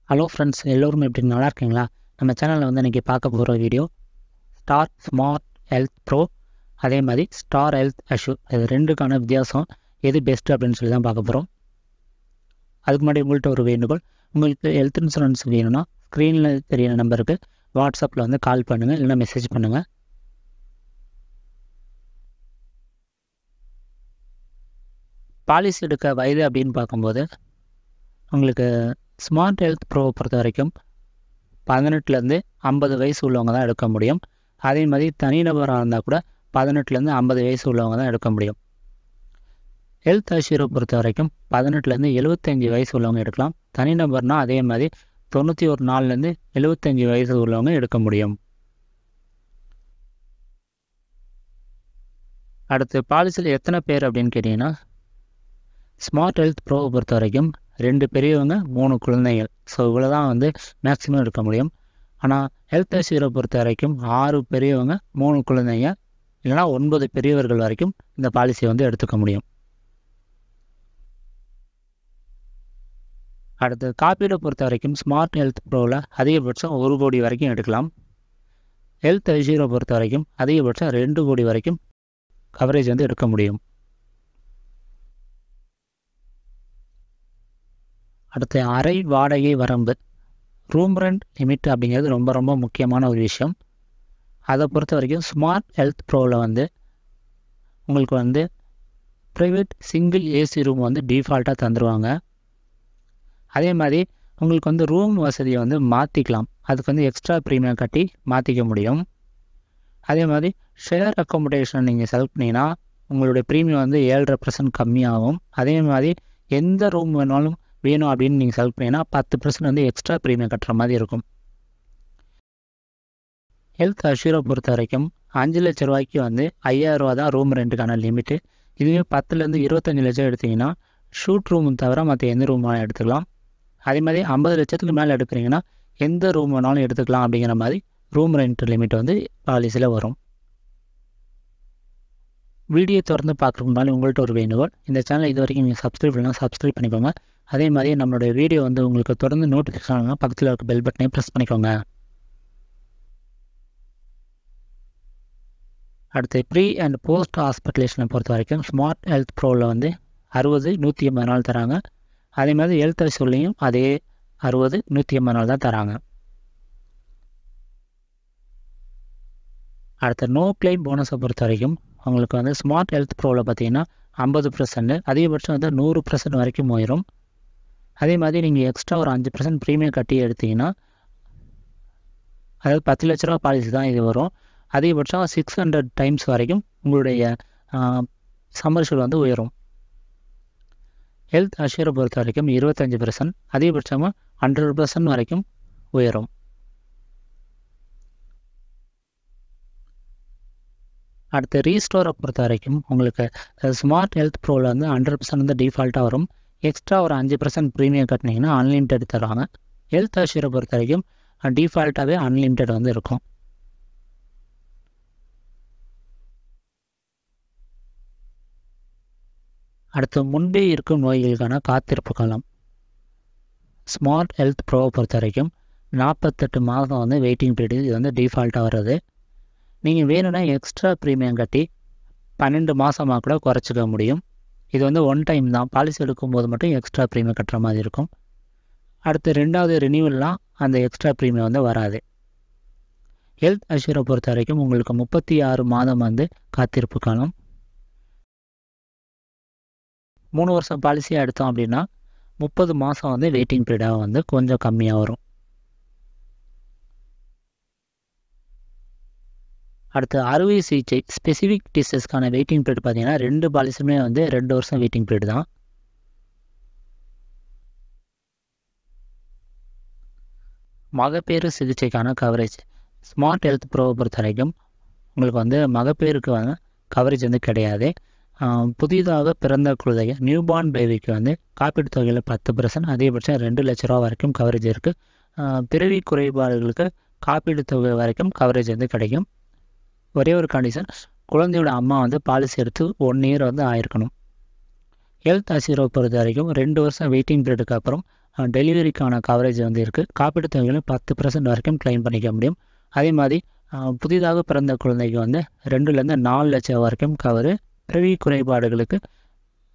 Hello friends, எல்லோரும் எப்படி நல்லா இருக்கீங்களா? நம்ம சேனலில் வந்து இன்றைக்கி பார்க்க போகிற video star smart health bro, அதே மாதிரி ஸ்டார் ஹெல்த் அஷ்யூர், இது ரெண்டுக்கான வித்தியாசம் எது பெஸ்ட்டு அப்படின்னு சொல்லி தான் பார்க்க போகிறோம். அதுக்கு முன்னாடி உங்கள்கிட்ட ஒரு வேண்டுகோள், உங்களுக்கு ஹெல்த் இன்சூரன்ஸ் வேணும்னா ஸ்க்ரீனில் தெரியிற நம்பருக்கு வாட்ஸ்அப்பில் வந்து கால் பண்ணுங்கள், இல்லைனா மெசேஜ் பண்ணுங்கள். பாலிசி எடுக்க வயது அப்படின்னு பார்க்கும்போது உங்களுக்கு ஸ்மார்ட் ஹெல்த் ப்ரோவை பொறுத்த வரைக்கும் 18லேருந்து 50 வயசு உள்ளவங்க தான் எடுக்க முடியும். அதே மாதிரி தனிநபராக இருந்தால் கூட 18லேருந்து 50 வயசு உள்ளவங்க தான் எடுக்க முடியும். ஹெல்த் அஷ்யூரை பொறுத்த வரைக்கும் 18லேருந்து 75 வயசு உள்ளவங்க எடுக்கலாம். தனிநபர்னால் அதே மாதிரி 91 நாள்லேருந்து 75 வயசு உள்ளவங்க எடுக்க முடியும். அடுத்து பாலிசியில் எத்தனை பேர் அப்படின்னு கேட்டிங்கன்னா, ஸ்மார்ட் ஹெல்த் ப்ரோவை பொறுத்த வரைக்கும் 2 பெரியவங்க 3 குழந்தைகள், ஸோ இவ்வளோ தான் வந்து மேக்ஸிமம் எடுக்க முடியும். ஆனால் ஹெல்த் அஷ்யூரை பொறுத்த வரைக்கும் 6 பெரியவங்க 3 குழந்தைங்க, இல்லைனா 9 பெரியவர்கள் வரைக்கும் இந்த பாலிசியை வந்து எடுத்துக்க முடியும். அடுத்து காப்பீடை பொறுத்த வரைக்கும் ஸ்மார்ட் ஹெல்த் ப்ரோவில் அதிகபட்சம் 1 கோடி வரைக்கும் எடுக்கலாம். ஹெல்த் அஷ்யூரை பொறுத்த வரைக்கும் அதிகபட்சம் 2 கோடி வரைக்கும் கவரேஜ் வந்து எடுக்க முடியும். அடுத்து அறை வாடகை வரம்பு, ரூம் ரெண்ட் லிமிட் அப்படிங்கிறது ரொம்ப ரொம்ப முக்கியமான ஒரு விஷயம். அதை பொறுத்த வரைக்கும் ஸ்மார்ட் ஹெல்த் ப்ரோவில் வந்து உங்களுக்கு வந்து ப்ரைவேட் சிங்கிள் ஏசி ரூம் வந்து டிஃபால்ட்டாக தந்துடுவாங்க. அதே மாதிரி உங்களுக்கு வந்து ரூம் வசதியை வந்து மாற்றிக்கலாம், அதுக்கு வந்து எக்ஸ்ட்ரா ப்ரீமியம் கட்டி மாற்றிக்க முடியும். அதே மாதிரி ஷேர் அக்காமடேஷன் நீங்கள் செலக்ட் பண்ணிங்கன்னா உங்களுடைய ப்ரீமியம் வந்து 7.5% கம்மியாகும். அதே மாதிரி எந்த ரூம் வேணாலும் வேணும் அப்படின்னு நீங்கள் செலக்ட் பண்ணிங்கன்னா 10% வந்து எக்ஸ்ட்ரா ப்ரீமியம் கட்டுற மாதிரி இருக்கும். ஹெல்த் அஷ்யூரை பொறுத்த வரைக்கும் 5 லட்ச ரூபாய்க்கு வந்து 5000 ரூபா தான் ரூம் ரெண்ட்டுக்கான லிமிட்டு. இதுவே 10லேருந்து 25 லட்சம் எடுத்திங்கன்னா ஷூட் ரூம் தவிர மற்ற எந்த ரூம் வேணாலும் எடுத்துக்கலாம். அதே மாதிரி 50 லட்சத்துக்கு மேலே எடுக்கிறீங்கன்னா எந்த ரூம் வேணாலும் எடுத்துக்கலாம் அப்படிங்கிற மாதிரி ரூம் ரெண்ட் லிமிட் வந்து பாலிசியில் வரும். வீடியோ தொடர்ந்து பார்க்குறதுக்கு முன்னாடி உங்கள்கிட்ட ஒரு வேண்டுகோள், இந்த சேனல் இது வரைக்கும் நீங்கள் சப்ஸ்கிரைப் பண்ணலாம், சப்ஸ்கிரைப் பண்ணிக்கோங்க. அதே மாதிரி நம்மளுடைய வீடியோ வந்து உங்களுக்கு தொடர்ந்து நோட்டிஃபிகேஷன் ஆகுங்க, பக்கத்தில் இருக்க பெல் பட்டனை ப்ரெஸ் பண்ணிக்கோங்க. அடுத்து ப்ரீ அண்ட் போஸ்ட் ஹாஸ்பிட்டலேஷனை பொறுத்த வரைக்கும் ஸ்மார்ட் ஹெல்த் ப்ரோவில் வந்து 60, 180 நாள் தராங்க. அதே மாதிரி ஹெல்த் அஷ்யூர்லேயும் அதே 60, 180 நாள் தான் தராங்க. அடுத்த நோ கிளைம் போனஸை பொறுத்த வரைக்கும் உங்களுக்கு வந்து ஸ்மார்ட் ஹெல்த் ப்ரோவில் பார்த்தீங்கன்னா 50%, அதிகபட்சம் வந்து 100% வரைக்கும் போயிடும். அதே மாதிரி நீங்கள் எக்ஸ்ட்ரா ஒரு 5% ப்ரீமியம் கட்டி எடுத்திங்கன்னா, அதாவது 10 லட்ச ரூபா பாலிசி தான் இது வரும், அதிகபட்சம் 600 டைம்ஸ் வரைக்கும் உங்களுடைய சம்மர்ஷூல் வந்து உயரும். ஹெல்த் அஷ்யூரை பொறுத்த வரைக்கும் 25%, அதிகபட்சமாக 100% வரைக்கும் உயரும். அடுத்து ரீஸ்டோரை பொறுத்த வரைக்கும் உங்களுக்கு ஸ்மார்ட் ஹெல்த் ப்ரோவில் வந்து 100% வந்து டிஃபால்ட்டாக வரும். எக்ஸ்ட்ரா ஒரு 5% ப்ரீமியம் கட்டினீங்கன்னா அன்லிமிட்டெட் தருவாங்க. ஹெல்த் அஷ்யூரை பொறுத்த வரைக்கும் டிஃபால்ட்டாகவே அன்லிமிட்டெட் வந்து இருக்கும். அடுத்து முன்பே இருக்கும் நோய்களுக்கான காத்திருப்பு காலம், ஸ்மார்ட் ஹெல்த் ப்ரோவை பொறுத்த வரைக்கும் 48 மாதம் வந்து வெயிட்டிங் பீரியட், இது வந்து டிஃபால்ட்டாக வர்றது. நீங்கள் வேணும்னா எக்ஸ்ட்ரா ப்ரீமியம் கட்டி 12 மாதமாக கூட குறைச்சிக்க முடியும். இது வந்து ஒன் டைம் தான், பாலிசி எடுக்கும்போது மட்டும் எக்ஸ்ட்ரா ப்ரீமியம் கட்டுற மாதிரி இருக்கும். அடுத்து 2வது ரினியூவல்லாம் அந்த எக்ஸ்ட்ரா ப்ரீமியம் வந்து வராது. ஹெல்த் அஷ்யூரை பொறுத்த வரைக்கும் உங்களுக்கு 36 மாதம் வந்து காத்திருப்பு காலம். 3 வருஷம் பாலிசியாக எடுத்தோம் அப்படின்னா 30 மாதம் வந்து வெயிட்டிங் பீரியடாக வந்து கொஞ்சம் கம்மியாக வரும். அடுத்து அறுவை சிகிச்சை ஸ்பெசிஃபிக் டிசீஸ்க்கான வெயிட்டிங் பீரியட் பார்த்தீங்கன்னா 2 பாலிசியுமே வந்து 2 வருஷம் வெயிட்டிங் பீரியட் தான். மகப்பேறு சிகிச்சைக்கான கவரேஜ், ஸ்மார்ட் ஹெல்த் ப்ரோவை பொறுத்த வரைக்கும் உங்களுக்கு வந்து மகப்பேருக்கு வந்து கவரேஜ் வந்து கிடையாது. புதிதாக பிறந்த குழந்தைங்க நியூபார்ன் பேபிக்கு வந்து காப்பீட்டு தொகையில் 10%, அதிகபட்சம் 2 லட்ச ரூபா வரைக்கும் கவரேஜ் இருக்குது. பிறவி குறைபாடுகளுக்கு காப்பீட்டு தொகை வரைக்கும் கவரேஜ் வந்து கிடைக்கும். ஒரே ஒரு கண்டிஷன், குழந்தையோட அம்மா வந்து பாலிசி எடுத்து 1 இயர் வந்து ஆயிருக்கணும். ஹெல்த் அஷ்யூரை பொறுத்த வரைக்கும் 2 வருஷம் வெயிட்டிங் பீரியடுக்கு அப்புறம் டெலிவரிக்கான கவரேஜ் வந்து இருக்குது. காப்பீடு தொகைகளும் 10% வரைக்கும் கிளைம் பண்ணிக்க முடியும். அதே மாதிரி புதிதாக பிறந்த குழந்தைக்கு வந்து 2லேருந்து 4 லட்சம் வரைக்கும் கவரு. பிறவி குறைபாடுகளுக்கு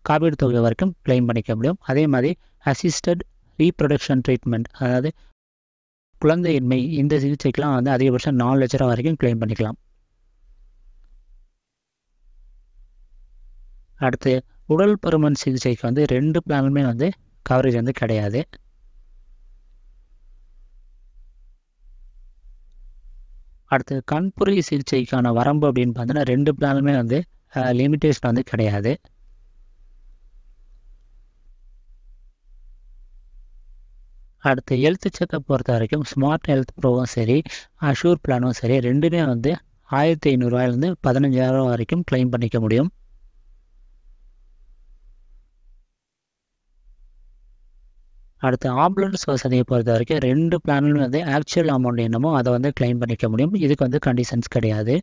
காப்பீடு தொகை வரைக்கும் கிளைம் பண்ணிக்க முடியும். அதே மாதிரி அசிஸ்டட் ரீப்ரொடக்ஷன் ட்ரீட்மெண்ட், அதாவது குழந்தையின்மை, இந்த சிகிச்சைக்கெலாம் வந்து அதிகபட்சம் 4 லட்ச ரூபா வரைக்கும் கிளைம் பண்ணிக்கலாம். அடுத்து உடல் பருமன் சிகிச்சைக்கு வந்து 2 பிளானுமே வந்து கவரேஜ் வந்து கிடையாது. அடுத்து கண்புரை சிகிச்சைக்கான வரம்பு அப்படின்னு பார்த்தீங்கன்னா 2 பிளானுமே வந்து லிமிட்டேஷன் வந்து கிடையாது. அடுத்து ஹெல்த் செக்கப் பொறுத்த வரைக்கும் ஸ்மார்ட் ஹெல்த் ப்ரோவும் சரி, அஷூர் பிளானும் சரி, ரெண்டுமே வந்து 1500 ரூபாயிலேருந்து 15,000 வரைக்கும் கிளைம் பண்ணிக்க முடியும். அடுத்து ஆம்புலன்ஸ் வசதியை பொறுத்த வரைக்கும் 2 பிளானுமே வந்து ஆக்சுவல் அமௌண்ட் என்னமோ அதை வந்து கிளைம் பண்ணிக்க முடியும். இதுக்கு வந்து கண்டிஷன்ஸ் கிடையாது.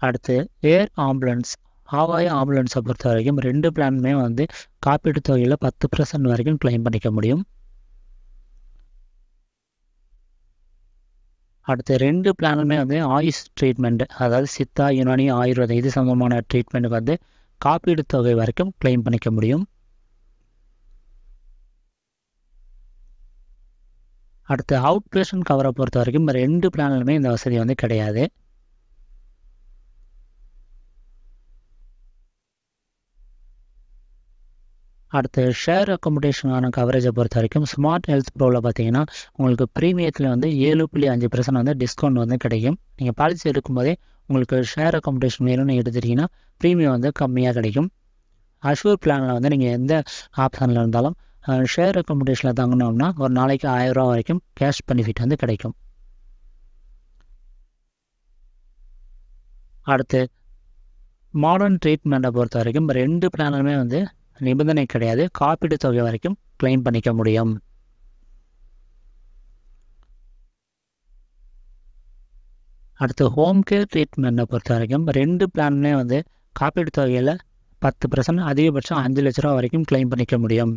அடுத்து ஏர் ஆம்புலன்ஸ், ஹவாய் ஆம்புலன்ஸை பொறுத்த வரைக்கும் 2 பிளானுமே வந்து காப்பீட்டு தொகையில் 10% வரைக்கும் கிளைம் பண்ணிக்க முடியும். அடுத்து 2 பிளானுமே வந்து ஆயுஷ் ட்ரீட்மெண்ட், அதாவது சித்தா, யுனானி, ஆயுர்வேதம் இது சம்பந்தமான ட்ரீட்மெண்ட்டுக்கு வந்து காப்பீடு தொகை வரைக்கும் கிளைம் பண்ணிக்க முடியும். அடுத்து அவுட் பேஷண்ட் கவரை பொறுத்த வரைக்கும் 2 பிளான்லுமே இந்த வசதி வந்து கிடையாது. அடுத்து ஷேர் அக்கமடேஷனான கவரேஜை பொறுத்த வரைக்கும் ஸ்மார்ட் ஹெல்த் ப்ரோவில் பார்த்தீங்கன்னா உங்களுக்கு ப்ரீமியத்தில் வந்து 7.5% வந்து டிஸ்கவுண்ட் வந்து கிடைக்கும். நீங்கள் பாலிசி எடுக்கும்போதே உங்களுக்கு ஷேர் அக்கமடேஷன் வேணும்னு எடுத்துட்டிங்கன்னா ப்ரீமியம் வந்து கம்மியாக கிடைக்கும். அஷூர் பிளானில் வந்து நீங்கள் எந்த ஆப்ஷனில் இருந்தாலும் ஷேர் அக்கமடேஷனில் தங்கினோம்னா ஒரு நாளைக்கு 1000 ரூபா வரைக்கும் கேஷ் பெனிஃபிட் வந்து கிடைக்கும். அடுத்து மாடர்ன் ட்ரீட்மெண்ட்டை பொறுத்த வரைக்கும் 2 பிளானுமே வந்து நிபந்தனை கிடையாது. காப்பீடு தொகை வரைக்கும் கிளைம் பண்ணிக்க முடியும். அடுத்து ஹோம் கேர் ட்ரீட்மெண்ட்டை பொறுத்த வரைக்கும் 2 பிளானுமே வந்து காப்பீடு தொகையில் 10%, அதிகபட்சம் 5 லட்ச ரூபா வரைக்கும் கிளைம் பண்ணிக்க முடியும்.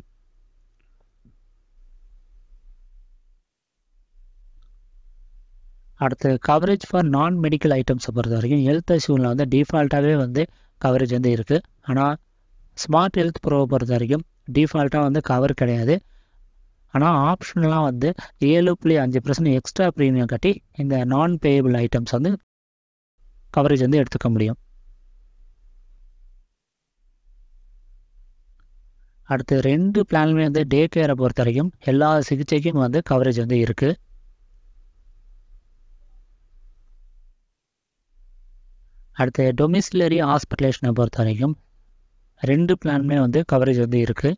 அடுத்து கவரேஜ் ஃபார் நான் மெடிக்கல் ஐட்டம்ஸை பொறுத்த வரைக்கும் ஹெல்த் இஷ்யூவில் வந்து டிஃபால்ட்டாகவே வந்து கவரேஜ் வந்து இருக்குது. ஆனால் ஸ்மார்ட் ஹெல்த் ப்ரோவை பொறுத்த வரைக்கும் டிஃபால்ட்டாக வந்து கவர் கிடையாது. ஆனால் ஆப்ஷனெலாம் வந்து 7.5% எக்ஸ்ட்ரா ப்ரீமியம் கட்டி இந்த நான் பேயபிள் ஐட்டம்ஸ் வந்து கவரேஜ் வந்து எடுத்துக்க முடியும். அடுத்து 2 பிளானுமே வந்து டே கேரை பொறுத்த வரைக்கும் எல்லா சிகிச்சைக்கும் வந்து கவரேஜ் வந்து இருக்குது. அடுத்து டொமிசிலரி ஹாஸ்பிட்டலேஷனை பொறுத்த வரைக்கும் 2 பிளானுமே வந்து கவரேஜ் வந்து இருக்குது.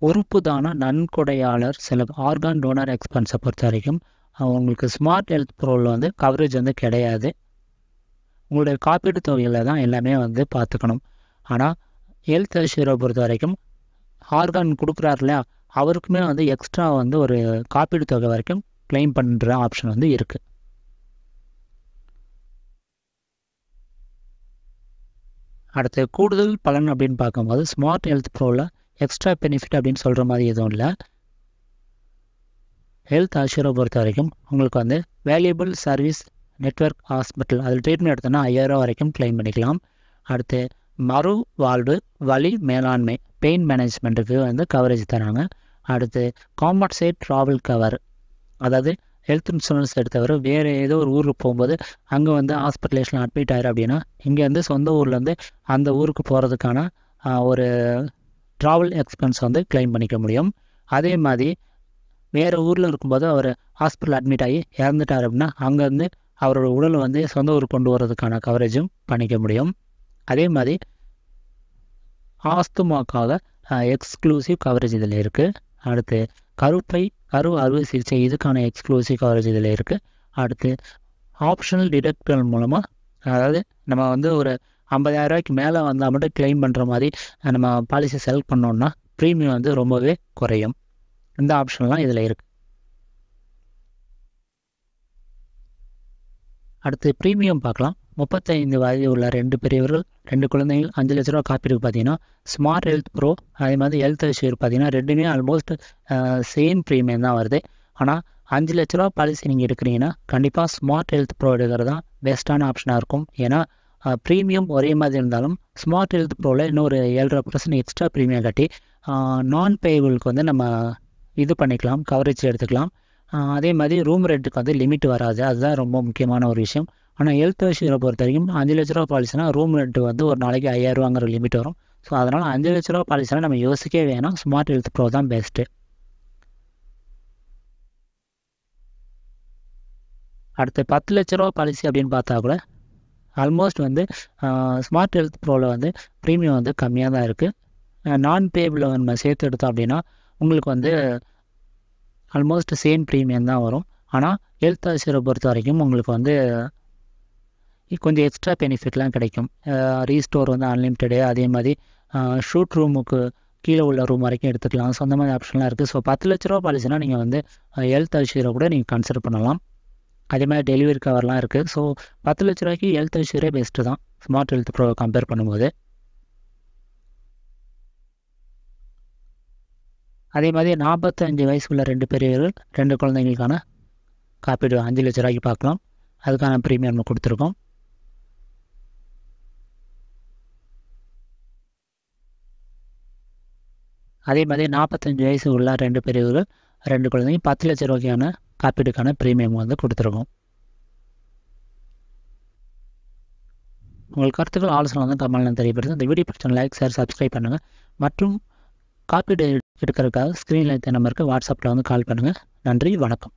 உறுப்பு தான நன்கொடையாளர் சில ஆர்கான் டோனர் எக்ஸ்பென்ஸை பொறுத்த வரைக்கும் உங்களுக்கு ஸ்மார்ட் ஹெல்த் ப்ரோவில் வந்து கவரேஜ் வந்து கிடையாது. உங்களுடைய காப்பீட்டு தொகையில் தான் எல்லாமே வந்து பார்த்துக்கணும். ஆனால் ஹெல்த் இன்சூரை பொறுத்த வரைக்கும் ஆர்கான் கொடுக்குறாரு இல்லையா, அவருக்குமே வந்து எக்ஸ்ட்ரா வந்து ஒரு காப்பீடு தொகை வரைக்கும் கிளைம் பண்ணுற ஆப்ஷன் வந்து இருக்குது. அடுத்து கூடுதல் பலன் அப்படின்னு பார்க்கும்போது ஸ்மார்ட் ஹெல்த் ப்ரோவில் எக்ஸ்ட்ரா பெனிஃபிட் அப்படின்னு சொல்கிற மாதிரி எதுவும் இல்லை. ஹெல்த் அஷூரை பொறுத்த வரைக்கும் உங்களுக்கு வந்து வேல்யூபிள் சர்வீஸ் நெட்வொர்க் ஹாஸ்பிட்டல் அதில் ட்ரீட்மெண்ட் எடுத்தோன்னா 5000 ரூபா வரைக்கும் கிளைம் பண்ணிக்கலாம். அடுத்து மறு வாழ்வு வலி மேலாண்மை பெயின் மேனேஜ்மெண்ட்டுக்கு வந்து கவரேஜ் தராங்க. அடுத்து காம்பன்சேட் ட்ராவல் கவர், அதாவது ஹெல்த் இன்சூரன்ஸ் எடுத்தவர் வேறு ஏதோ ஒரு ஊருக்கு போகும்போது அங்கே வந்து ஹாஸ்பிட்டலேஷனில் அட்மிட் ஆகிடும் அப்படின்னா இங்கேருந்து சொந்த ஊர்லேருந்து அந்த ஊருக்கு போகிறதுக்கான ஒரு ட்ராவல் எக்ஸ்பென்ஸ் வந்து கிளைம் பண்ணிக்க முடியும். அதே மாதிரி வேறு ஊரில் இருக்கும்போது அவர் ஹாஸ்பிட்டல் அட்மிட் ஆகி இறந்துட்டார் அப்படின்னா அங்கேருந்து அவரோட உடலை வந்து சொந்த ஊருக்கு கொண்டு வர்றதுக்கான கவரேஜும் பண்ணிக்க முடியும். அதே மாதிரி ஆஸ்துமாக்காக எக்ஸ்க்ளூசிவ் கவரேஜ் இதில் இருக்குது. அடுத்து கரு அறுவை சிகிச்சை இதுக்கான எக்ஸ்க்ளூசிவ் கவரேஜ் இதில் இருக்குது. அடுத்து ஆப்ஷனல் டிடக்டல் மூலமாக, அதாவது நம்ம வந்து ஒரு 50,000 ரூபாய்க்கு மேலே வந்தால் மட்டும் கிளைம் பண்ணுற மாதிரி நம்ம பாலிசி செலக்ட் பண்ணோன்னா ப்ரீமியம் வந்து ரொம்பவே குறையும். இந்த ஆப்ஷன்லாம் இதில் இருக்குது. அடுத்து ப்ரீமியம் பார்க்கலாம். 35 வயது உள்ள 2 பெரியவர்கள் 2 குழந்தைகள் 5 லட்ச ரூபா காப்பீடுக்கு பார்த்தீங்கன்னா ஸ்மார்ட் ஹெல்த் ப்ரோ அதே மாதிரி ஹெல்த் இன்சூர் பார்த்தீங்கன்னா ரெண்டுமே ஆல்மோஸ்ட் சேம் ப்ரீமியம் தான் வருது. ஆனால் 5 லட்ச ரூபா பாலிசி நீங்கள் எடுக்கிறீங்கன்னா கண்டிப்பாக ஸ்மார்ட் ஹெல்த் ப்ரோ எடுக்கிறது தான் பெஸ்ட்டான ஆப்ஷனாக இருக்கும். ஏன்னா ப்ரீமியம் ஒரே மாதிரி இருந்தாலும் ஸ்மார்ட் ஹெல்த் ப்ரோவில் இன்னொரு 7.5% எக்ஸ்ட்ரா ப்ரீமியம் கட்டி நான் பேயபிளுக்கு வந்து நம்ம இது பண்ணிக்கலாம், கவரேஜ் எடுத்துக்கலாம். அதே மாதிரி ரூம் ரெண்ட்டுக்கு வந்து லிமிட் வராது, அதுதான் ரொம்ப முக்கியமான ஒரு விஷயம். ஆனால் ஹெல்த் இன்சூரை பொறுத்த வரைக்கும் 5 லட்ச ரூபா பாலிசினா ரூம் ரெண்ட்டு வந்து ஒரு நாளைக்கு 5000 ரூபாங்கிற லிமிட் வரும். ஸோ அதனால் 5 லட்ச ரூபா பாலிசினா நம்ம யோசிக்கவே வேணாம், ஸ்மார்ட் ஹெல்த் ப்ரோ தான் பெஸ்ட்டு. அடுத்து 10 லட்ச ரூபா பாலிசி அப்படின்னு பார்த்தா கூட ஆல்மோஸ்ட் வந்து ஸ்மார்ட் ஹெல்த் ப்ரோவில் வந்து ப்ரீமியம் வந்து கம்மியாக தான் இருக்குது. நான் பேபிளில் நம்ம சேர்த்து எடுத்தோம் அப்படின்னா உங்களுக்கு வந்து ஆல்மோஸ்ட் சேம் ப்ரீமியம் தான் வரும். ஆனால் ஹெல்த் இன்சூரை பொறுத்த வரைக்கும் உங்களுக்கு வந்து கொஞ்சம் எக்ஸ்ட்ரா பெனிஃபிட்லாம் கிடைக்கும். ரீஸ்டோர் வந்து அன்லிமிட்டடு, அதே மாதிரி ஷூட் ரூமுக்கு கீழே உள்ள ரூம் வரைக்கும் எடுத்துக்கலாம். ஸோ அந்த மாதிரி ஆப்ஷன்லாம் இருக்குது. ஸோ 10 லட்ச ரூபா பாலிசினா நீங்கள் வந்து ஹெல்த் இன்சூரை கூட நீங்கள் கன்சிடர் பண்ணலாம். அதே மாதிரி டெலிவரி கவர்லாம் இருக்குது. ஸோ 10 லட்ச ரூபாய்க்கு ஹெல்த் இன்சூரே பெஸ்ட்டு தான் ஸ்மார்ட் ஹெல்த் ப்ரோவை கம்பேர் பண்ணும்போது. அதே மாதிரி 45 வயசு உள்ள 2 பெரியவர்கள் 2 குழந்தைங்களுக்கான காப்பீடு 5 லட்ச ரூபாய்க்கு பார்க்கலாம். அதுக்கான ப்ரீமியம் நம்ம கொடுத்துருக்கோம். அதே மாதிரி 45 வயசு உள்ள 2 பெரியவர்கள் 2 குழந்தைங்க 10 லட்ச ரூபாய்க்கான காப்பீடுக்கான ப்ரீமியம் வந்து கொடுத்துருக்கோம். உங்கள் கருத்துக்கள் ஆலோசனை வந்து கமெண்ட்ல தெரியப்படுது. இந்த வீடியோ பிடிச்ச லைக், ஷேர், சப்ஸ்கிரைப் பண்ணுங்கள். மற்றும் காப்பீடு எடுக்கிறதுக்காக ஸ்க்ரீனில் இருக்க நம்பருக்கு வாட்ஸ்அப்பில் வந்து கால் பண்ணுங்கள். நன்றி, வணக்கம்.